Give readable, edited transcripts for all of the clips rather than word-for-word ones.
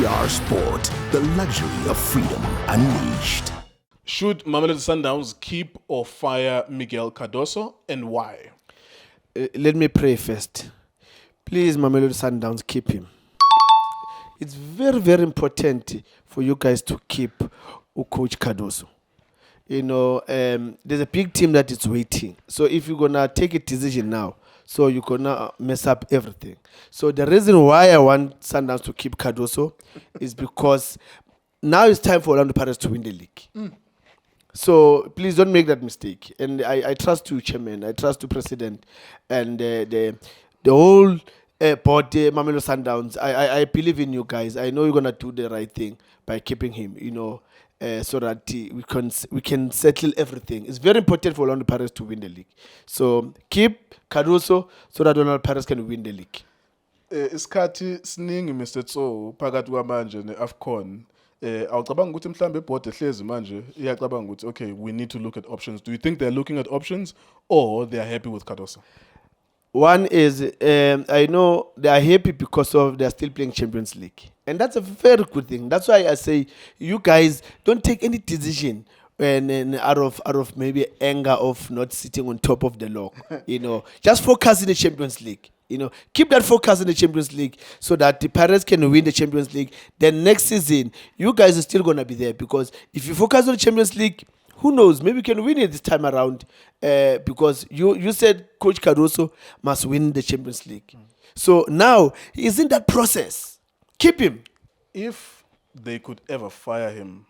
GR Sport, the luxury of freedom unleashed. Should Mamelodi Sundowns keep or fire Miguel Cardoso, and why? Let me pray first. Please, Mamelodi Sundowns, keep him. It's very, very important for you guys to keep Coach Cardoso. You know, there's a big team that is waiting. So if you're going to take a decision now, so you're going to mess up everything. So the reason why I want Sundowns to keep Cardoso is because now it's time for Orlando Pirates to win the league. So please don't make that mistake. And I trust you, Chairman. I trust you, President, and the whole board, Mamelodi Sundowns. I believe in you guys. I know you're gonna do the right thing by keeping him. You know, so that we can settle everything. It's very important for Orlando Pirates to win the league. So keep Cardoso so that Orlando Pirates can win the league. Isikhathi siningi Mr. Tso phakathi kwamanje neAfcon. Awucabanga ukuthi mhlambe ibhodi ehlezi manje iyacabanga ukuthi okay, we need to look at options. Do you think they're looking at options or they are happy with Cardoso? One is, I know they are happy because of they are still playing Champions League. And that's a very good thing. That's why I say, you guys don't take any decision and out of maybe anger of not sitting on top of the log. You know, just focus in the Champions League. You know, keep that focus in the Champions League so that the Pirates can win the Champions League. Then next season, you guys are still going to be there because if you focus on the Champions League, who knows? Maybe we can win it this time around because you said Coach Cardoso must win the Champions League. So now he's in that process. Keep him. If they could ever fire him,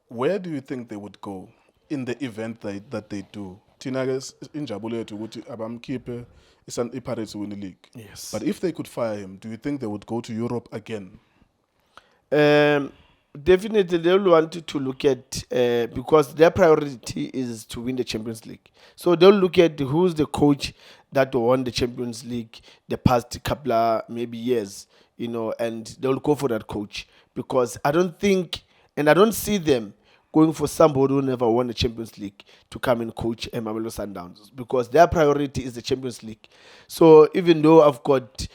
where do you think they would go in the event that they do? Thina ke injabulo yethu ukuthi abamkhiphe iPirates win the league. Yes. But if they could fire him, do you think they would go to Europe again? Definitely, they will want to look at because their priority is to win the Champions League. So they'll look at who's the coach that won the Champions League the past couple of maybe years, you know, and they'll go for that coach because I don't think and I don't see them going for somebody who never won the Champions League to come and coach Mamelodi Sundowns because their priority is the Champions League. So even though I've got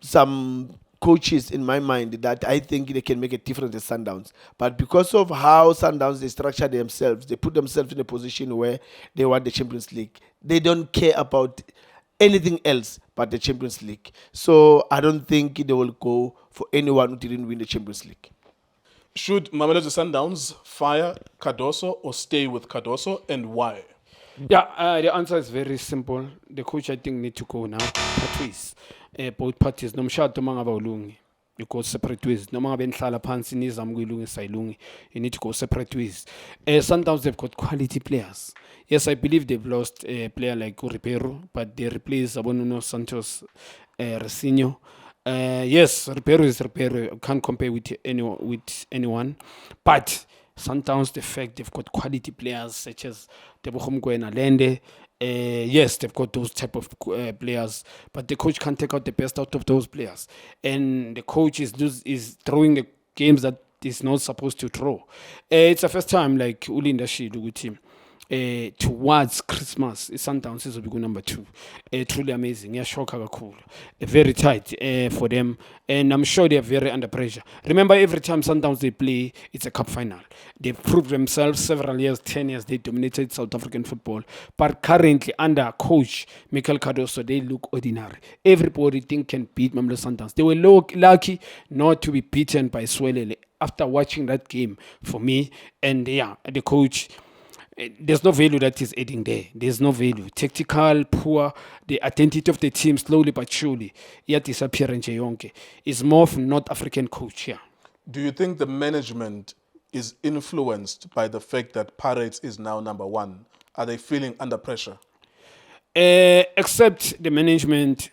some coaches in my mind that I think they can make a difference in Sundowns, but because of how Sundowns they structure themselves, they put themselves in a position where they want the Champions League. They don't care about anything else but the Champions League. So I don't think they will go for anyone who didn't win the Champions League. Should Mamelodi Sundowns fire Cardoso or stay with Cardoso, and why? Yeah, the answer is very simple. The coach, I think, need to go now. Parties, both parties. Nomshado mangaba ulungi. You go separate ways. No mangabe nihlala phansi nizama ukuyilungisa ilungi. You need to go separate ways. Sundowns, they've got quality players. Yes, I believe they've lost a player like Ribeiro, but they replaced Abonuno Santos, Resinho. Yes, Ribeiro is Ribeiro. Can't compare with anyone. But Sundowns, the fact they've got quality players such as Tebogo Mokoena Lende. Yes, they've got those type of players, but the coach can't take out the best out of those players. And the coach is throwing the games that he's not supposed to throw. It's the first time like Ulinda Shidu team. Towards Christmas, Sundowns will be number 2. Truly amazing. Yeah, shocker cool. Very tight for them, and I'm sure they are very under pressure. Remember, every time Sundowns they play, it's a cup final. They've proved themselves several years, 10 years. They dominated South African football, but currently under coach Mikel Cardoso, they look ordinary. Everybody think can beat Mamelodi Sundowns. They were lucky not to be beaten by Swelele after watching that game. For me, and yeah, the coach. There's no value that is adding there. There's no value. Tactical, poor, the identity of the team slowly but surely, yet disappearing. It's more of North African coach here. Do you think the management is influenced by the fact that Pirates is now number 1? Are they feeling under pressure? Except the management,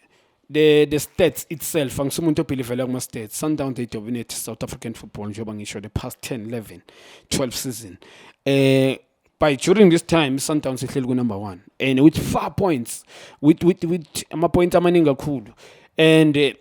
the stats itself, Sundowns they dominate South African football the past 10, 11, 12 season. By during this time, Sundowns is number 1, and with 4 points, with ama point amaninga cool, and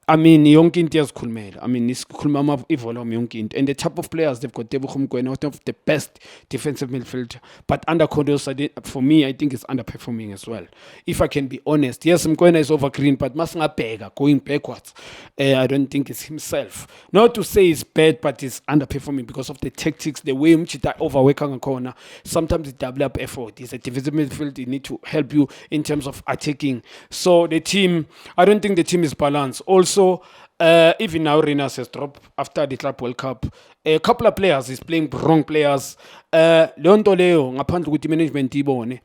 I mean, yonke into iyazikhulumela. I mean, isikhuluma ivolume yonke into. And the type of players they've got, Tebogo Mokoena, one of the best defensive midfielder. But under Cardoso, for me, I think it's underperforming as well. If I can be honest, yes, Mokoena is over green, but Masingapega going backwards. I don't think it's himself. Not to say it's bad, but it's underperforming because of the tactics, the way Mchita overwork on a corner. Sometimes it double up effort. It's a defensive midfield. It need to help you in terms of attacking. So the team, I don't think the team is balanced. Also, even now Renas has dropped after the Club World Cup. A couple of players is playing wrong players. Leonto Leo, ngaphandle ukuthi management ibone.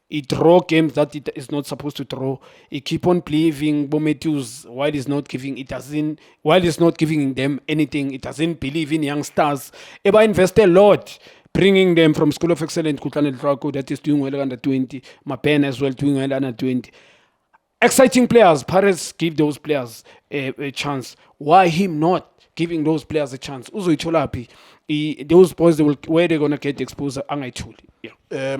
He draw games that it is not supposed to draw. He keep on believing Bometus while he's not giving them anything. It doesn't believe in young stars. Eba invest a lot. Bringing them from School of Excellence, Kutlane Draco, that is doing well under 20. Mapen as well doing well under 20. Exciting players. Paris give those players a chance. Why him not giving those players a chance? Uzo Itolapi, those boys, where they're going to get exposed, yeah.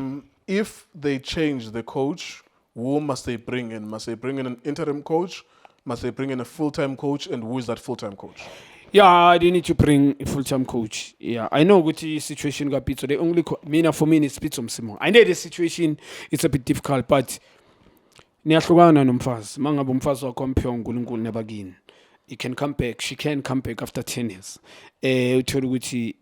If they change the coach, who must they bring in? Must they bring in an interim coach? Must they bring in a full-time coach? And who is that full-time coach? Yeah, they need to bring a full-time coach. Yeah, I know what the situation got Pizzo. The only for me is Pizzo Msimo. I know the situation it's a bit difficult, but niyahlukana nomfazi. Mangabe umfazi wakho mphiwa uNkulunkulu nebakini. He can come back. She can come back after 10 years. Uthola ukuthi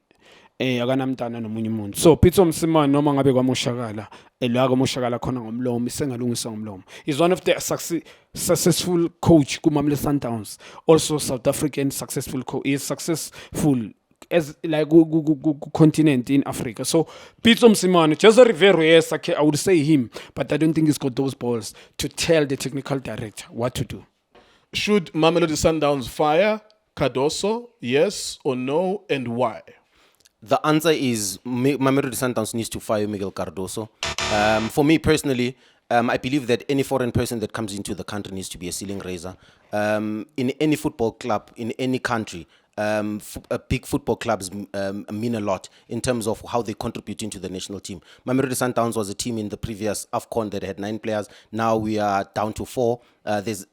akanamntana nomunye umuntu. So Pizzo Msimane noma ngabe kwamoshakala, la kwamoshakala khona ngomlomo, isengalungisa ngomlomo. He's one of the successful coach kuMamelodi Sundowns. Also South African successful coach. He is successful as like continent in Africa. So Pizzo Msimane, Jose Rivero, yes, I would say him, but I don't think he's got those balls to tell the technical director what to do. Should Mamelodi Sundowns fire Cardoso? Yes or no, and why? The answer is Mamelodi Sundowns needs to fire Miguel Cardoso. For me personally, I believe that any foreign person that comes into the country needs to be a ceiling raiser. In any football club, in any country, big football clubs mean a lot in terms of how they contribute into the national team. Mamelodi Sundowns was a team in the previous AFCON that had 9 players. Now we are down to 4. There's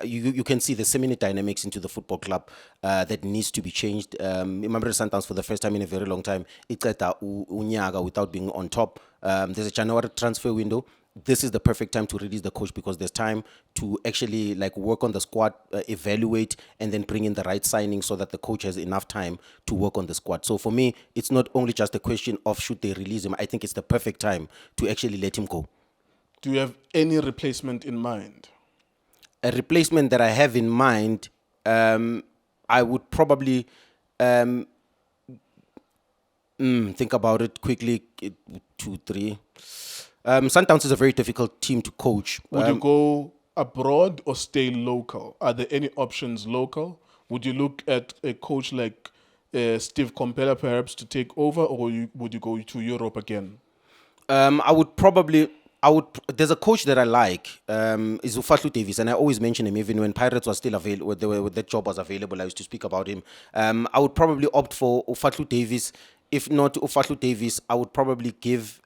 you can see there's so many dynamics into the football club that needs to be changed. Mamelodi Sundowns for the first time in a very long time, Iqeda unyaga without being on top. There's a January transfer window. This is the perfect time to release the coach because there's time to actually like work on the squad, evaluate, and then bring in the right signing so that the coach has enough time to work on the squad. So for me, it's not only just a question of should they release him. I think it's the perfect time to actually let him go. Do you have any replacement in mind? A replacement that I have in mind, I would probably think about it quickly. 2, 3. Sundowns is a very difficult team to coach. Would you go abroad or stay local? Are there any options local? Would you look at a coach like Steve Kompella perhaps to take over, or would you go to Europe again? There's a coach that I like, is Ufahlu Davies, and I always mention him even when Pirates was still available, when that job was available, I used to speak about him. I would probably opt for Ufahlu Davies. If not Ufahlu Davies, I would probably give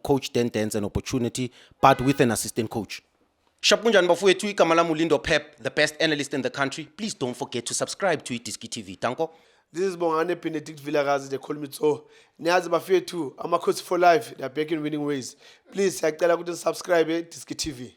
Coach Dentens an opportunity, but with an assistant coach. Shapunjan Bafuyetui Kamala Mulindo Pep, the best analyst in the country. Please don't forget to subscribe to Diski TV. Tanko. This is Bongane Benedict Villagazi, they call me so. Niazi Bafuyetui, I'm a coach for life. They are back in winning ways. Please, subscribe to Diski TV.